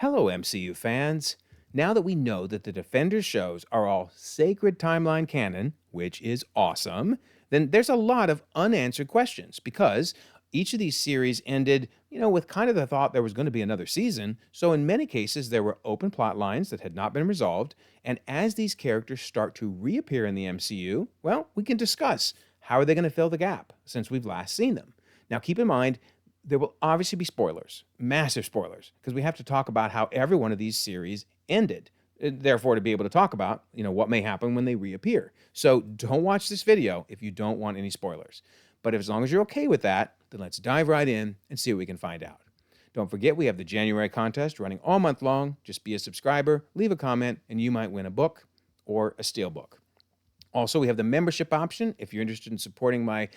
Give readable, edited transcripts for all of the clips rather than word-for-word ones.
Hello, MCU fans. Now that we know that the Defenders shows are all sacred timeline canon, which is awesome, then there's a lot of unanswered questions because each of these series ended, with kind of the thought there was going to be another season. So in many cases, there were open plot lines that had not been resolved. And as these characters start to reappear in the MCU, well, we can discuss how are they going to fill the gap since we've last seen them. Now, keep in mind, there will obviously be spoilers, massive spoilers, because we have to talk about how every one of these series ended. Therefore, to be able to talk about, what may happen when they reappear. So don't watch this video if you don't want any spoilers. But as long as you're okay with that, then let's dive right in and see what we can find out. Don't forget, we have the January contest running all month long. Just be a subscriber, leave a comment, and you might win a book or a steelbook. Also, we have the membership option if you're interested in supporting my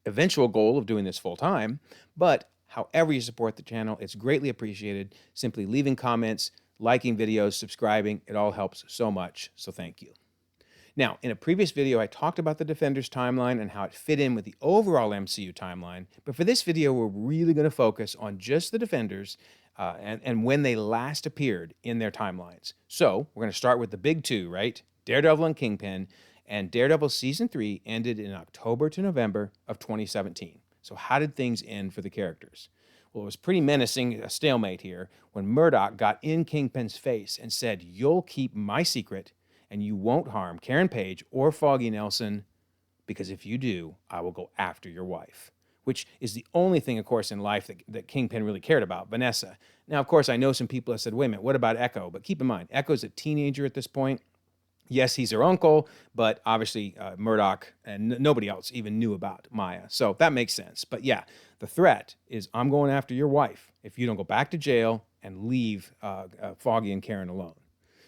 eventual goal of doing this full time. But however you support the channel, it's greatly appreciated. Simply leaving comments, liking videos, subscribing, it all helps so much, so thank you. Now, in a previous video, I talked about the Defenders timeline and how it fit in with the overall MCU timeline, but for this video, we're really going to focus on just the Defenders and when they last appeared in their timelines. So, we're going to start with the big two, right? Daredevil and Kingpin, and Daredevil Season 3 ended in October to November of 2017. So how did things end for the characters? Well, it was pretty menacing, a stalemate here, when Murdoch got in Kingpin's face and said, "You'll keep my secret, and you won't harm Karen Page or Foggy Nelson, because if you do, I will go after your wife." Which is the only thing, of course, in life that Kingpin really cared about, Vanessa. Now, of course, I know some people have said, wait a minute, what about Echo? But keep in mind, Echo's a teenager at this point. Yes, he's her uncle, but obviously Murdoch and nobody else even knew about Maya. So that makes sense. But yeah, the threat is I'm going after your wife if you don't go back to jail and leave Foggy and Karen alone.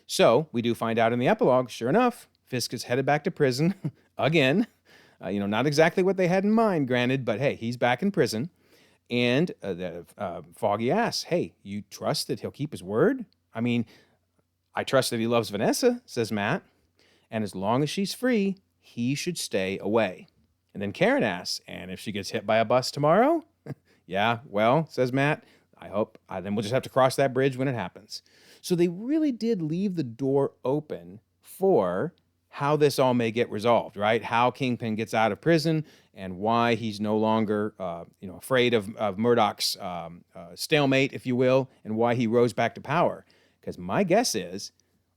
So we do find out in the epilogue, sure enough, Fisk is headed back to prison again. Not exactly what they had in mind, granted, but hey, he's back in prison. And Foggy asks, hey, you trust that he'll keep his word? I mean, I trust that he loves Vanessa, says Matt, and as long as she's free, he should stay away. And then Karen asks, and if she gets hit by a bus tomorrow? Yeah, well, says Matt, I hope, then we'll just have to cross that bridge when it happens. So they really did leave the door open for how this all may get resolved, right? How Kingpin gets out of prison and why he's no longer, afraid of Murdoch's stalemate, if you will, and why he rose back to power. Because my guess is,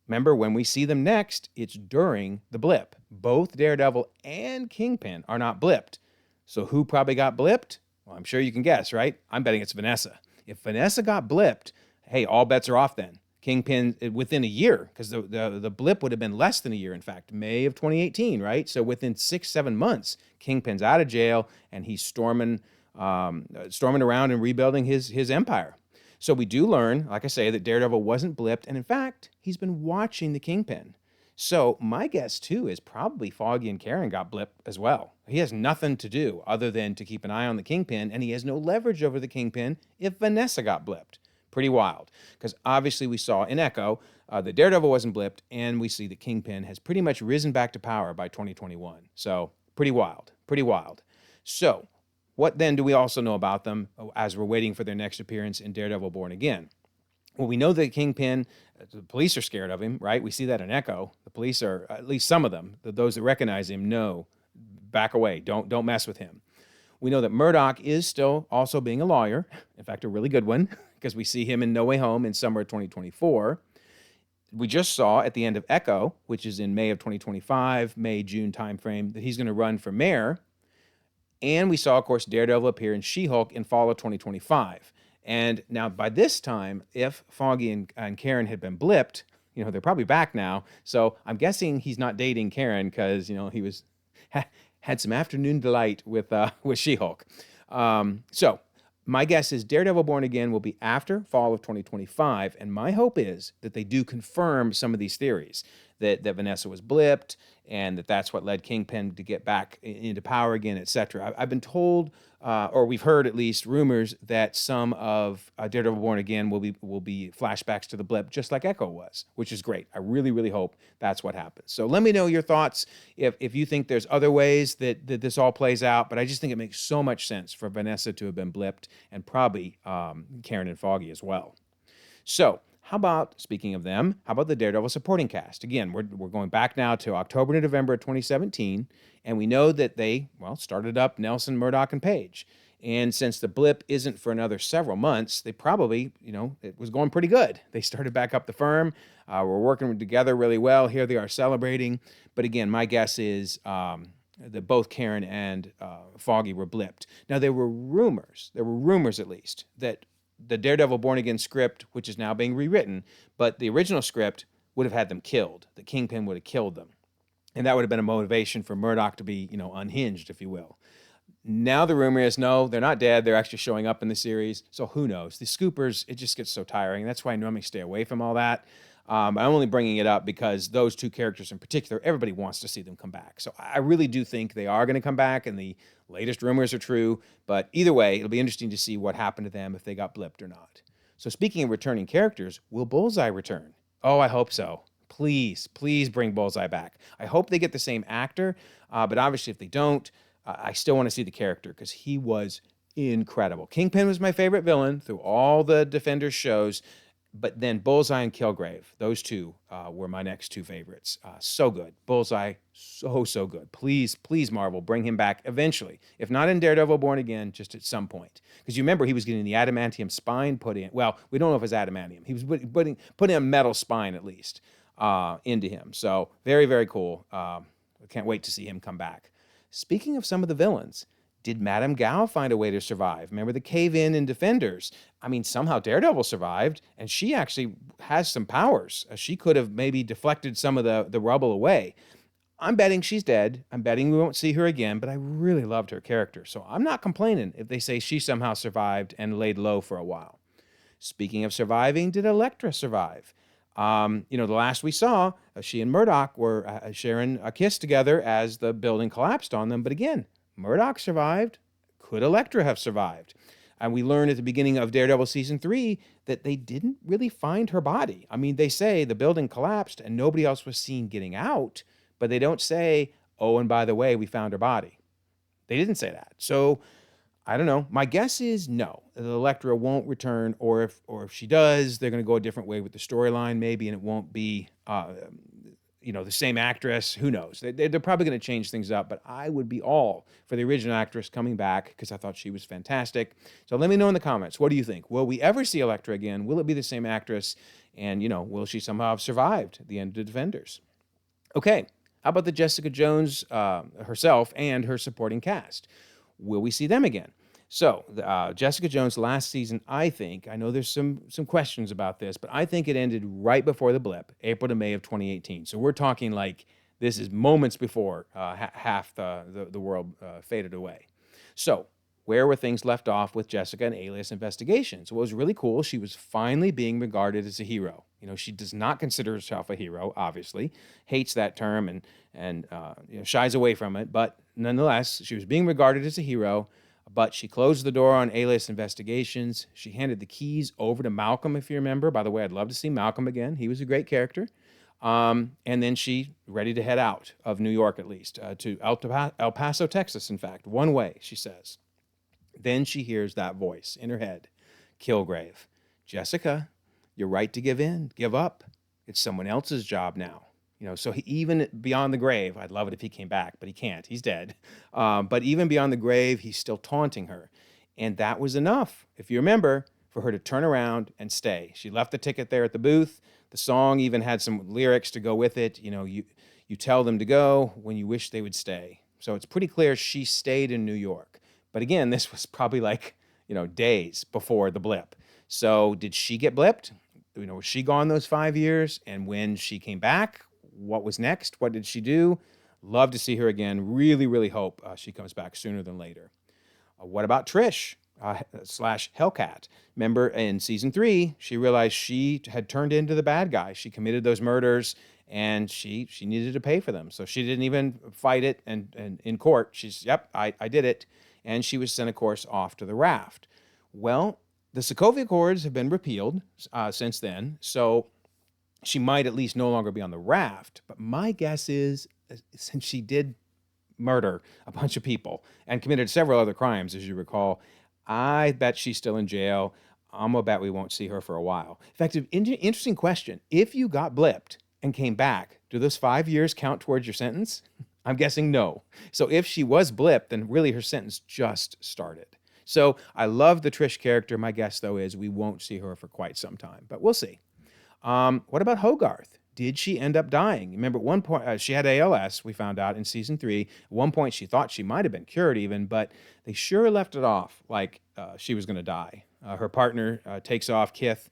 remember, when we see them next, it's during the blip. Both Daredevil and Kingpin are not blipped. So who probably got blipped? Well, I'm sure you can guess, right? I'm betting it's Vanessa. If Vanessa got blipped, hey, all bets are off then. Kingpin within a year, because the blip would have been less than a year, in fact, May of 2018, right? So within 6-7 months, Kingpin's out of jail and he's storming around and rebuilding his empire. So we do learn, like I say, that Daredevil wasn't blipped, and in fact, he's been watching the Kingpin. So my guess, too, is probably Foggy and Karen got blipped as well. He has nothing to do other than to keep an eye on the Kingpin, and he has no leverage over the Kingpin if Vanessa got blipped. Pretty wild, because obviously we saw in Echo that Daredevil wasn't blipped, and we see that Kingpin has pretty much risen back to power by 2021. So pretty wild, pretty wild. So what then do we also know about them as we're waiting for their next appearance in Daredevil Born Again? Well, we know that Kingpin, the police are scared of him, right? We see that in Echo. The police are, at least some of them, those that recognize him, know, back away, don't mess with him. We know that Murdoch is still also being a lawyer, in fact, a really good one, because we see him in No Way Home in summer of 2024. We just saw at the end of Echo, which is in May of 2025, May-June timeframe, that he's going to run for mayor. And we saw, of course, Daredevil appear in She-Hulk in fall of 2025. And now by this time, if Foggy and Karen had been blipped, they're probably back now. So I'm guessing he's not dating Karen because, he was had some afternoon delight with She-Hulk. So my guess is Daredevil Born Again will be after fall of 2025. And my hope is that they do confirm some of these theories, that Vanessa was blipped and that's what led Kingpin to get back into power again, etc. I've been told, or we've heard at least rumors, that some of Daredevil Born Again will be flashbacks to the blip, just like Echo was, which is great. I really, really hope that's what happens. So let me know your thoughts if you think there's other ways that this all plays out, but I just think it makes so much sense for Vanessa to have been blipped and probably Karen and Foggy as well. So How about, speaking of them, how about the Daredevil supporting cast? Again, we're going back now to October to November of 2017, and we know that they, well, started up Nelson, Murdoch, and Page. And since the blip isn't for another several months, they probably, it was going pretty good. They started back up the firm. We're working together really well. Here they are celebrating. But again, my guess is that both Karen and Foggy were blipped. Now, there were rumors at least, that the Daredevil Born Again script, which is now being rewritten, but the original script would have had them killed. The Kingpin would have killed them. And that would have been a motivation for Murdoch to be, unhinged, if you will. Now the rumor is, no, they're not dead. They're actually showing up in the series. So who knows? The scoopers, it just gets so tiring. That's why I normally stay away from all that. I'm only bringing it up because those two characters in particular, everybody wants to see them come back. So I really do think they are going to come back, and the latest rumors are true. But either way, it'll be interesting to see what happened to them, if they got blipped or not. So speaking of returning characters, will Bullseye return? Oh, I hope so. Please bring Bullseye back. I hope they get the same actor, but obviously if they don't, I still want to see the character because he was incredible. Kingpin was my favorite villain through all the Defenders shows, but then Bullseye and Kilgrave, those two were my next two favorites. So good. Bullseye, so good. Please, Marvel, bring him back eventually. If not in Daredevil Born Again, just at some point. Because you remember he was getting the adamantium spine put in. Well, we don't know if it's adamantium. He was putting a metal spine at least into him. So very, very cool. I can't wait to see him come back. Speaking of some of the villains, did Madame Gao find a way to survive? Remember the cave-in in Defenders? I mean, somehow Daredevil survived, and she actually has some powers. She could have maybe deflected some of the rubble away. I'm betting she's dead. I'm betting we won't see her again, but I really loved her character. So I'm not complaining if they say she somehow survived and laid low for a while. Speaking of surviving, did Elektra survive? The last we saw, she and Murdoch were sharing a kiss together as the building collapsed on them. But again, Murdoch survived. Could Elektra have survived? And we learned at the beginning of Daredevil Season 3 that they didn't really find her body. I mean, they say the building collapsed and nobody else was seen getting out, but they don't say, oh, and by the way, we found her body. They didn't say that. So I don't know. My guess is no. The Elektra won't return, or if she does, they're going to go a different way with the storyline maybe, and it won't be the same actress. Who knows? They're probably going to change things up, but I would be all for the original actress coming back because I thought she was fantastic. So let me know in the comments. What do you think? Will we ever see Elektra again? Will it be the same actress? And, will she somehow have survived the end of Defenders? Okay. How about the Jessica Jones herself and her supporting cast? Will we see them again? So, Jessica Jones last season, I know there's some questions about this, but I think it ended right before the blip, April to May of 2018. So we're talking like this is moments before half the world faded away. So where were things left off with Jessica and Alias Investigations? What was really cool, she was finally being regarded as a hero. She does not consider herself a hero, obviously, hates that term and shies away from it, but nonetheless, she was being regarded as a hero. But she closed the door on Alias Investigations. She handed the keys over to Malcolm, if you remember. By the way, I'd love to see Malcolm again. He was a great character. And then she ready to head out of New York, at least, to El Paso, Texas, in fact. One way, she says. Then she hears that voice in her head. Kilgrave. Jessica, you're right to give up. It's someone else's job now. So even beyond the grave, I'd love it if he came back, but he can't. He's dead. But even beyond the grave, he's still taunting her. And that was enough, if you remember, for her to turn around and stay. She left the ticket there at the booth. The song even had some lyrics to go with it. You tell them to go when you wish they would stay. So it's pretty clear she stayed in New York. But again, this was probably days before the blip. So did she get blipped? Was she gone those 5 years? And when she came back, what was next? What did she do? Love to see her again. Really, really hope she comes back sooner than later. What about Trish slash Hellcat? Remember in season 3, she realized she had turned into the bad guy. She committed those murders and she needed to pay for them. So she didn't even fight it and in court. She's, yep, I did it. And she was sent, of course, off to the raft. Well, the Sokovia Accords have been repealed since then. So she might at least no longer be on the raft. But my guess is, since she did murder a bunch of people and committed several other crimes, as you recall, I bet she's still in jail. I'm gonna bet we won't see her for a while. In fact, an interesting question. If you got blipped and came back, do those 5 years count towards your sentence? I'm guessing no. So if she was blipped, then really her sentence just started. So I love the Trish character. My guess, though, is we won't see her for quite some time, but we'll see. What about Hogarth? Did she end up dying? Remember, at one point, she had ALS, we found out in season 3. At one point, she thought she might have been cured even, but they sure left it off like she was going to die. Her partner takes off Kith,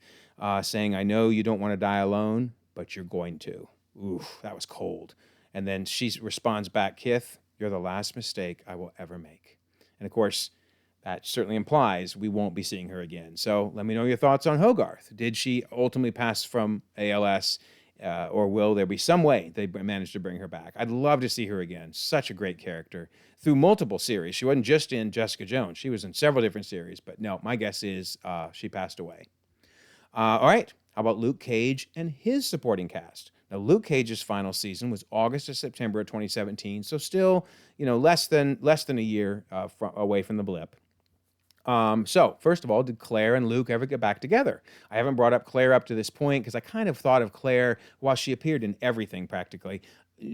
saying, I know you don't want to die alone, but you're going to. Oof, that was cold. And then she responds back, Kith, you're the last mistake I will ever make. And of course, that certainly implies we won't be seeing her again. So let me know your thoughts on Hogarth. Did she ultimately pass from ALS, or will there be some way they manage to bring her back? I'd love to see her again. Such a great character through multiple series. She wasn't just in Jessica Jones. She was in several different series. But no, my guess is she passed away. All right. How about Luke Cage and his supporting cast? Now, Luke Cage's final season was August to September of 2017, so still, less than a year away from the blip. So, first of all, did Claire and Luke ever get back together? I haven't brought up Claire up to this point because I kind of thought of Claire, while she appeared in everything practically,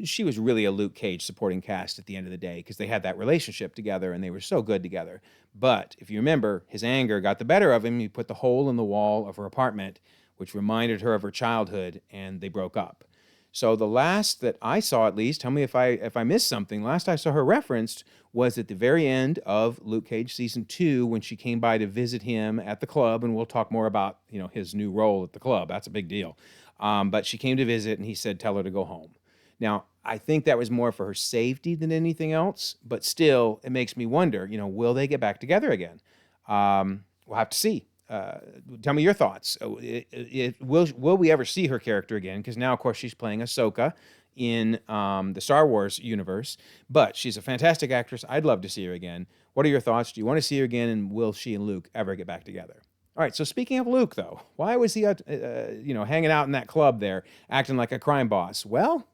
she was really a Luke Cage supporting cast at the end of the day because they had that relationship together and they were so good together. But if you remember, his anger got the better of him. He put the hole in the wall of her apartment, which reminded her of her childhood, and they broke up. So the last that I saw, at least, tell me if I missed something, last I saw her referenced was at the very end of Luke Cage season 2 when she came by to visit him at the club, and we'll talk more about his new role at the club. That's a big deal. But she came to visit, and he said, tell her to go home. Now, I think that was more for her safety than anything else, but still, it makes me wonder, will they get back together again? We'll have to see. Tell me your thoughts. Will we ever see her character again? Because now, of course, she's playing Ahsoka in the Star Wars universe, but she's a fantastic actress. I'd love to see her again. What are your thoughts? Do you want to see her again, and will she and Luke ever get back together? All right, so speaking of Luke, though, why was he, hanging out in that club there, acting like a crime boss? Well,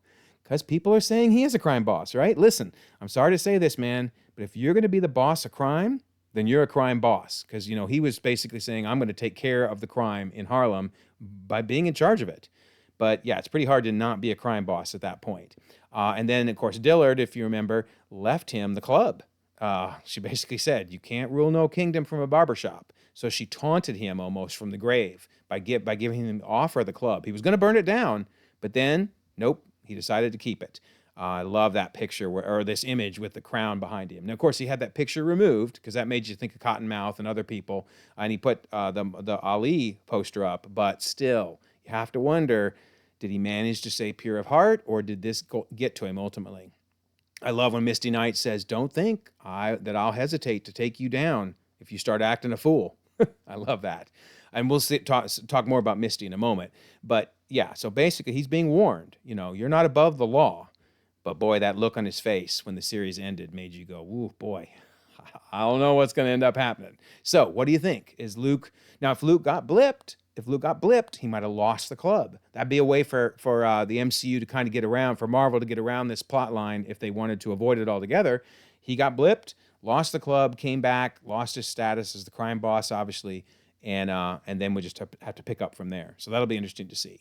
because people are saying he is a crime boss, right? Listen, I'm sorry to say this, man, but if you're going to be the boss of crime, then you're a crime boss. Because, he was basically saying, I'm going to take care of the crime in Harlem by being in charge of it. But yeah, it's pretty hard to not be a crime boss at that point. And then, of course, Dillard, if you remember, left him the club. She basically said, you can't rule no kingdom from a barbershop. So she taunted him almost from the grave by giving him the offer of the club. He was going to burn it down, but then, nope, he decided to keep it. I love that picture or this image with the crown behind him. Now, of course, he had that picture removed because that made you think of Cottonmouth and other people. And he put the Ali poster up. But still, you have to wonder, did he manage to stay pure of heart, or did this get to him ultimately? I love when Misty Knight says, don't think that I'll hesitate to take you down if you start acting a fool. I love that. And we'll talk more about Misty in a moment. But yeah, so basically he's being warned, you're not above the law. But boy, that look on his face when the series ended made you go, ooh, boy, I don't know what's going to end up happening. So what do you think? Is Luke, now if Luke got blipped, he might have lost the club. That'd be a way for the MCU to kind of get around, for Marvel to get around this plot line if they wanted to avoid it altogether. He got blipped, lost the club, came back, lost his status as the crime boss, obviously, and then we just have to pick up from there. So that'll be interesting to see.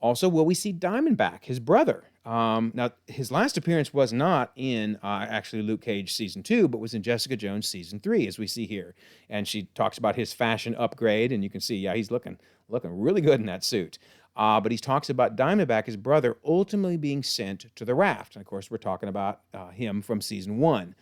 Also, will we see Diamondback, his brother? Now, his last appearance was not in actually Luke Cage season 2, but was in Jessica Jones season 3, as we see here. And she talks about his fashion upgrade, and you can see, yeah, he's looking really good in that suit. But he talks about Diamondback, his brother, ultimately being sent to the raft. And of course, we're talking about him from season 1.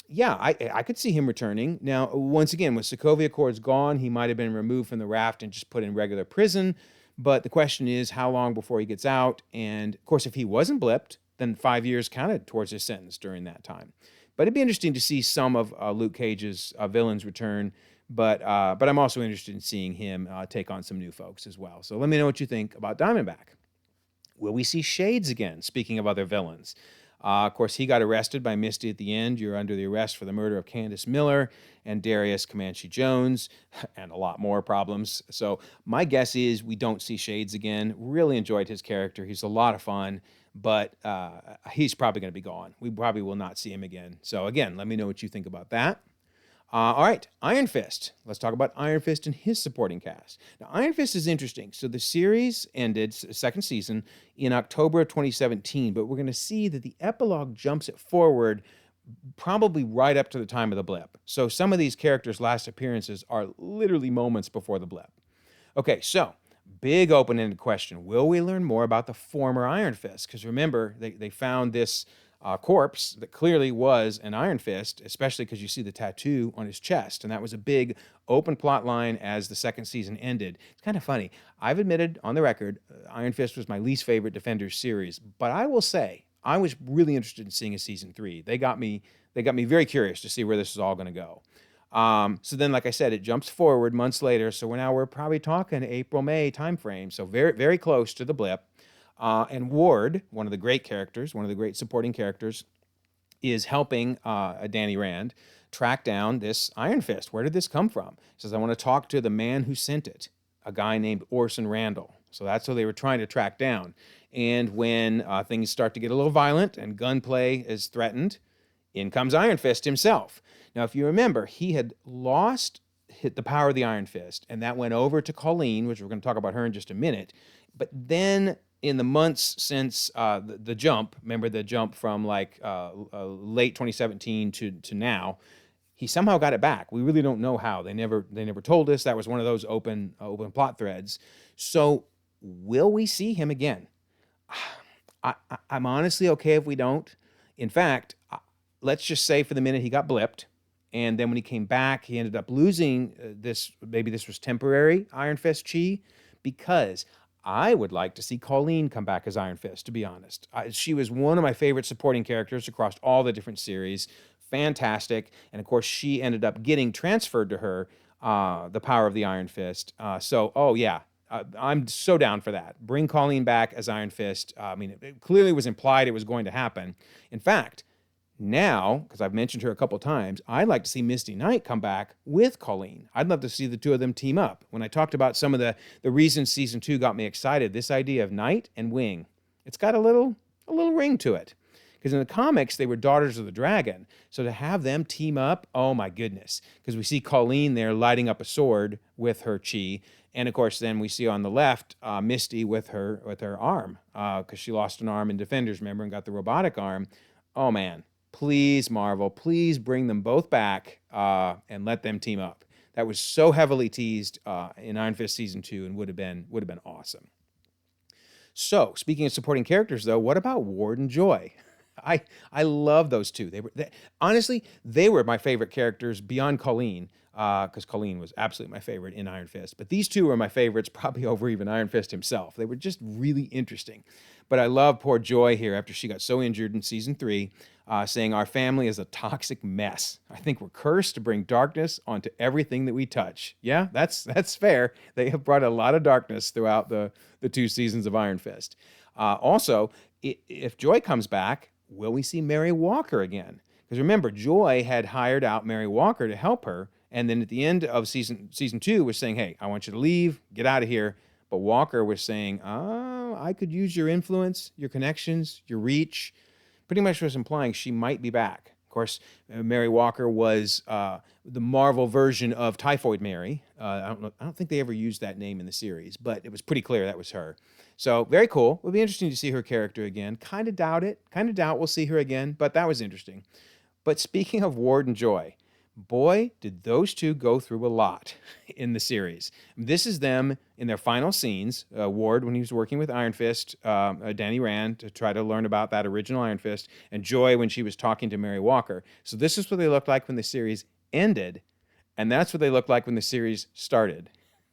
Yeah, I could see him returning. Now, once again, with Sokovia Accords gone, he might have been removed from the raft and just put in regular prison. But the question is, how long before he gets out? And, of course, if he wasn't blipped, then 5 years counted towards his sentence during that time. But it'd be interesting to see some of Luke Cage's villains return. But I'm also interested in seeing him take on some new folks as well. So let me know what you think about Diamondback. Will we see Shades again, speaking of other villains? Of course, he got arrested by Misty at the end. You're under the arrest for the murder of Candace Miller and Darius Comanche Jones, and a lot more problems. So my guess is we don't see Shades again. Really enjoyed his character. He's a lot of fun, but he's probably going to be gone. We probably will not see him again. So again, let me know what you think about that. All right, Iron Fist. Let's talk about Iron Fist and his supporting cast. Now, Iron Fist is interesting. So the series ended, second season, in October of 2017, but we're going to see that the epilogue jumps it forward probably right up to the time of the blip. So some of these characters' last appearances are literally moments before the blip. Okay, so big open-ended question. Will we learn more about the former Iron Fist? Because remember, they found this corpse that clearly was an Iron Fist, especially because you see the tattoo on his chest. And that was a big open plot line as the second season ended. It's kind of funny. I've admitted on the record, Iron Fist was my least favorite Defenders series. But I will say, I was really interested in seeing a season 3. They got me very curious to see where this is all going to go. So then, like I said, it jumps forward months later. So we're probably talking April, May timeframe. So very, very close to the blip. And Ward, one of the great characters, one of the great supporting characters, is helping Danny Rand track down this Iron Fist. Where did this come from? He says, I want to talk to the man who sent it, a guy named Orson Randall. So that's who they were trying to track down. And when things start to get a little violent and gunplay is threatened, in comes Iron Fist himself. Now, if you remember, he had hit the power of the Iron Fist, and that went over to Colleen, which we're going to talk about her in just a minute. But then in the months since the jump, remember the jump from like late 2017 to now, he somehow got it back. We really don't know how. They never told us. That was one of those open plot threads. So will we see him again? I'm honestly okay if we don't. In fact, let's just say for the minute he got blipped. And then when he came back, he ended up losing maybe this was temporary Iron Fist chi, because I would like to see Colleen come back as Iron Fist, to be honest. She was one of my favorite supporting characters across all the different series. Fantastic. And of course, she ended up getting transferred to her, the power of the Iron Fist. Oh yeah, I'm so down for that. Bring Colleen back as Iron Fist. I mean, it clearly was implied it was going to happen. In fact, now, because I've mentioned her a couple times, I'd like to see Misty Knight come back with Colleen. I'd love to see the two of them team up. When I talked about some of the reasons season 2 got me excited, this idea of Knight and Wing, it's got a little ring to it. Because in the comics, they were Daughters of the Dragon. So to have them team up, oh my goodness. Because we see Colleen there lighting up a sword with her chi. And of course, then we see on the left, Misty with her arm. Because she lost an arm in Defenders, remember, and got the robotic arm. Oh man. Please, Marvel, please bring them both back and let them team up. That was so heavily teased in Iron Fist Season 2 and would have been awesome. So, speaking of supporting characters, though, what about Ward and Joy? I love those two. Honestly, they were my favorite characters beyond Colleen, because Colleen was absolutely my favorite in Iron Fist. But these two were my favorites, probably over even Iron Fist himself. They were just really interesting. But I love poor Joy here after she got so injured in Season 3, saying, our family is a toxic mess. I think we're cursed to bring darkness onto everything that we touch. Yeah, that's fair. They have brought a lot of darkness throughout the 2 seasons of Iron Fist. Also, if Joy comes back, will we see Mary Walker again? Because remember, Joy had hired out Mary Walker to help her, and then at the end of season 2 was saying, hey, I want you to leave, get out of here. But Walker was saying, I could use your influence, your connections, your reach. Pretty much was implying she might be back. Of course, Mary Walker was the Marvel version of Typhoid Mary. I don't think they ever used that name in the series, but it was pretty clear that was her. So very cool. It'll be interesting to see her character again. Kind of doubt we'll see her again, but that was interesting. But speaking of Ward and Joy, boy, did those two go through a lot in the series. This is them in their final scenes. Ward, when he was working with Iron Fist, Danny Rand, to try to learn about that original Iron Fist, and Joy when she was talking to Mary Walker. So this is what they looked like when the series ended, and that's what they looked like when the series started.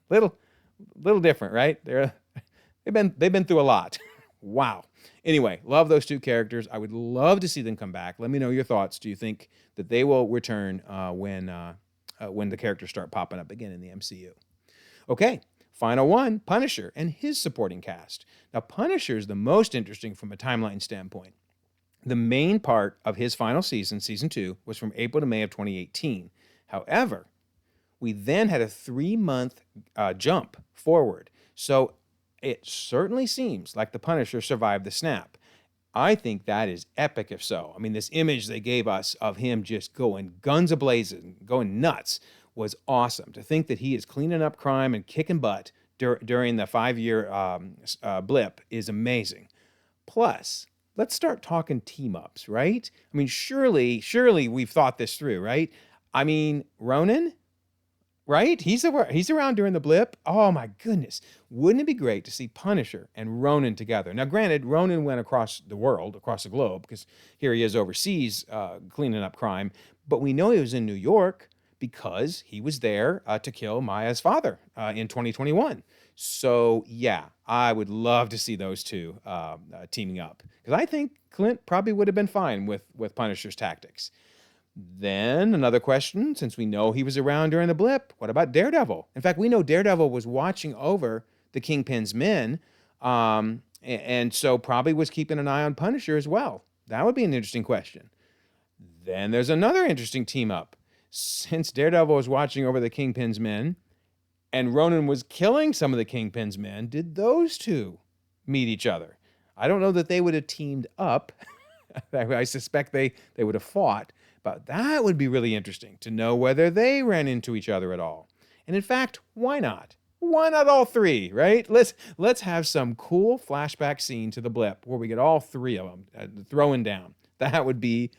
Little different, right? They've been through a lot. Wow. Anyway, love those two characters. I would love to see them come back. Let me know your thoughts. Do you think that they will return when the characters start popping up again in the MCU? Okay, final one, Punisher and his supporting cast. Now, Punisher is the most interesting from a timeline standpoint. The main part of his final season, Season 2, was from April to May of 2018. However, we then had a 3-month jump forward. So it certainly seems like the Punisher survived the snap. I think that is epic if so. I mean, this image they gave us of him just going guns a-blazing, going nuts, was awesome. To think that he is cleaning up crime and kicking butt during the 5-year blip is amazing. Plus, let's start talking team ups, right? I mean, surely we've thought this through, right? I mean, Ronan, right? He's around during the blip. Oh my goodness. Wouldn't it be great to see Punisher and Ronan together? Now, granted, Ronan went across the world, across the globe, because here he is overseas cleaning up crime. But we know he was in New York because he was there to kill Maya's father in 2021. So, yeah, I would love to see those two teaming up because I think Clint probably would have been fine with Punisher's tactics. Then another question, since we know he was around during the blip, what about Daredevil? In fact, we know Daredevil was watching over the Kingpin's men, and so probably was keeping an eye on Punisher as well. That would be an interesting question. Then there's another interesting team up. Since Daredevil was watching over the Kingpin's men, and Ronan was killing some of the Kingpin's men, did those two meet each other? I don't know that they would have teamed up. I suspect they would have fought. But that would be really interesting to know whether they ran into each other at all. And in fact, why not? Why not all three, right? Let's have some cool flashback scene to the blip where we get all three of them throwing down. That would be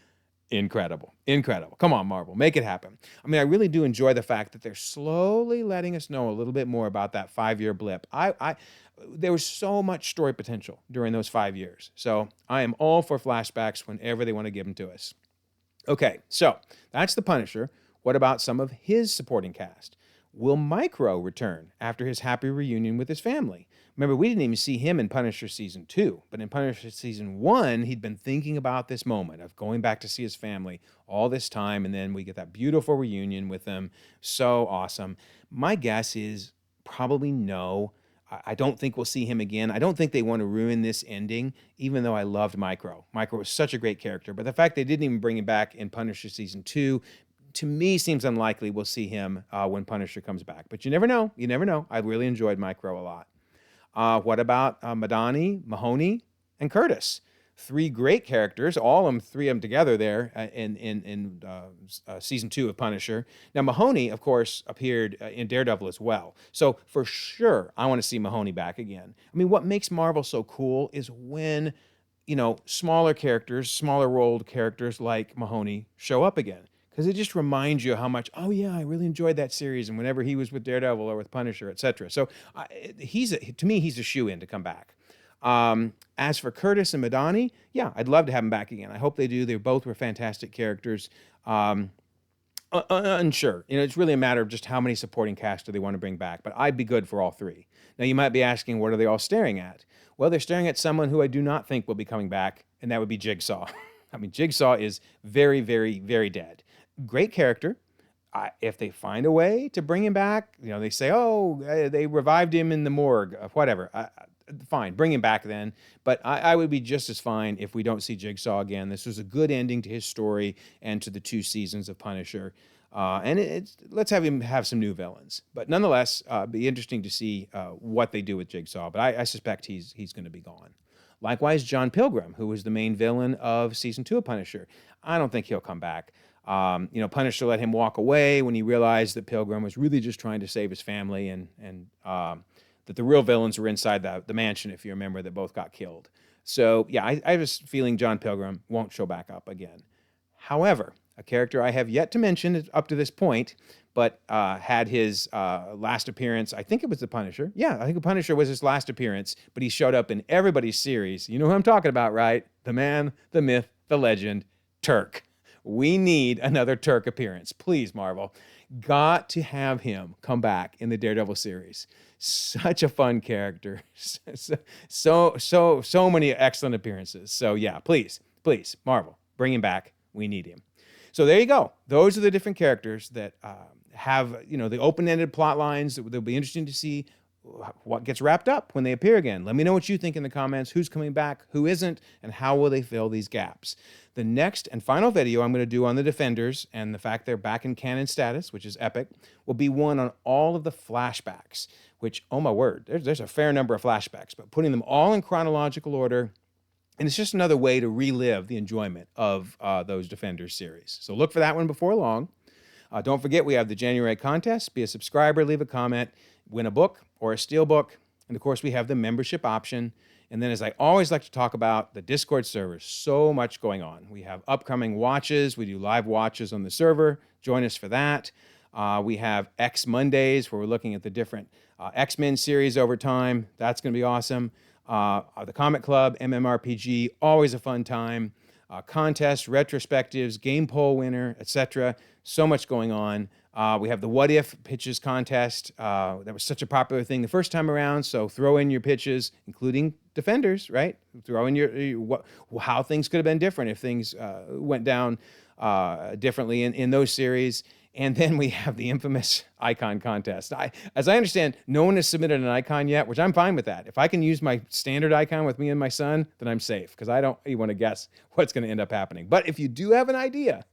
incredible. Incredible. Come on, Marvel, make it happen. I mean, I really do enjoy the fact that they're slowly letting us know a little bit more about that 5-year blip. There was so much story potential during those 5 years. So I am all for flashbacks whenever they want to give them to us. Okay, so that's the Punisher. What about some of his supporting cast? Will Micro return after his happy reunion with his family? Remember, we didn't even see him in Punisher Season 2, but in Punisher Season 1, he'd been thinking about this moment of going back to see his family all this time, and then we get that beautiful reunion with them. So awesome. My guess is probably no. I don't think we'll see him again. I don't think they want to ruin this ending, even though I loved Micro. Micro was such a great character, but the fact they didn't even bring him back in Punisher Season 2, to me, seems unlikely we'll see him when Punisher comes back. But you never know. You never know. I really enjoyed Micro a lot. What about Madani, Mahoney, and Curtis? 3 great characters, all of them, 3 of them together there in Season 2 of Punisher. Now, Mahoney, of course, appeared in Daredevil as well. So, for sure, I want to see Mahoney back again. I mean, what makes Marvel so cool is when, smaller characters, smaller rolled characters like Mahoney show up again. Because it just reminds you how much, oh yeah, I really enjoyed that series, and whenever he was with Daredevil or with Punisher, etc. So, to me, he's a shoo-in to come back. As for Curtis and Madani, yeah, I'd love to have them back again. I hope they do. They both were fantastic characters. Unsure. It's really a matter of just how many supporting cast do they want to bring back. But I'd be good for all 3. Now, you might be asking, what are they all staring at? Well, they're staring at someone who I do not think will be coming back, and that would be Jigsaw. I mean, Jigsaw is very, very, very dead. Great character. If they find a way to bring him back, they say, oh, they revived him in the morgue, whatever. Fine, bring him back then. But I would be just as fine if we don't see Jigsaw again. This was a good ending to his story and to the 2 seasons of Punisher. Let's have him have some new villains. But nonetheless, it'd be interesting to see what they do with Jigsaw. But I suspect he's going to be gone. Likewise, John Pilgrim, who was the main villain of Season 2 of Punisher. I don't think he'll come back. Punisher let him walk away when he realized that Pilgrim was really just trying to save his family and that the real villains were inside the mansion, if you remember, that both got killed. So, yeah, I have a feeling John Pilgrim won't show back up again. However, a character I have yet to mention up to this point, but had his last appearance, I think it was the Punisher. Yeah, I think the Punisher was his last appearance, but he showed up in everybody's series. You know who I'm talking about, right? The man, the myth, the legend, Turk. We need another Turk appearance. Please, Marvel. Got to have him come back in the Daredevil series. Such a fun character. So many excellent appearances. So yeah, please, Marvel, bring him back. We need him. So there you go. Those are the different characters that have, the open-ended plot lines that will be interesting to see what gets wrapped up when they appear again. Let me know what you think in the comments. Who's coming back? Who isn't? And how will they fill these gaps? The next and final video I'm going to do on the Defenders and the fact they're back in canon status, which is epic, will be one on all of the flashbacks, which, oh my word, there's a fair number of flashbacks, but putting them all in chronological order And it's just another way to relive the enjoyment of those Defenders series. So look for that one before long. Don't forget, we have the January contest. Be a subscriber, leave a comment, win a book or a steel book. And of course, we have the membership option. And then, as I always like to talk about, the Discord server, so much going on. We have upcoming watches. We do live watches on the server. Join us for that. We have X Mondays, where we're looking at the different X-Men series over time. That's going to be awesome. The Comic Club, MMRPG, always a fun time. Contests, retrospectives, game poll winner, etc. So much going on. We have the What If pitches contest. That was such a popular thing the first time around. So throw in your pitches, including Defenders, right? Throw in how things could have been different if things went down differently in those series. And then we have the infamous icon contest. As I understand, no one has submitted an icon yet, which I'm fine with that. If I can use my standard icon with me and my son, then I'm safe, because I don't even want to guess what's going to end up happening. But if you do have an idea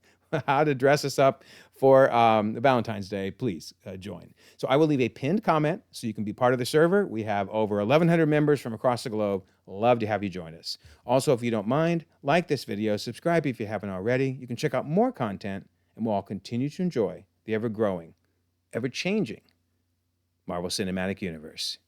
how to dress us up for Valentine's Day, please join. So I will leave a pinned comment so you can be part of the server. We have over 1,100 members from across the globe. Love to have you join us. Also, if you don't mind, like this video, subscribe if you haven't already. You can check out more content, and we'll all continue to enjoy the ever-growing, ever-changing Marvel Cinematic Universe.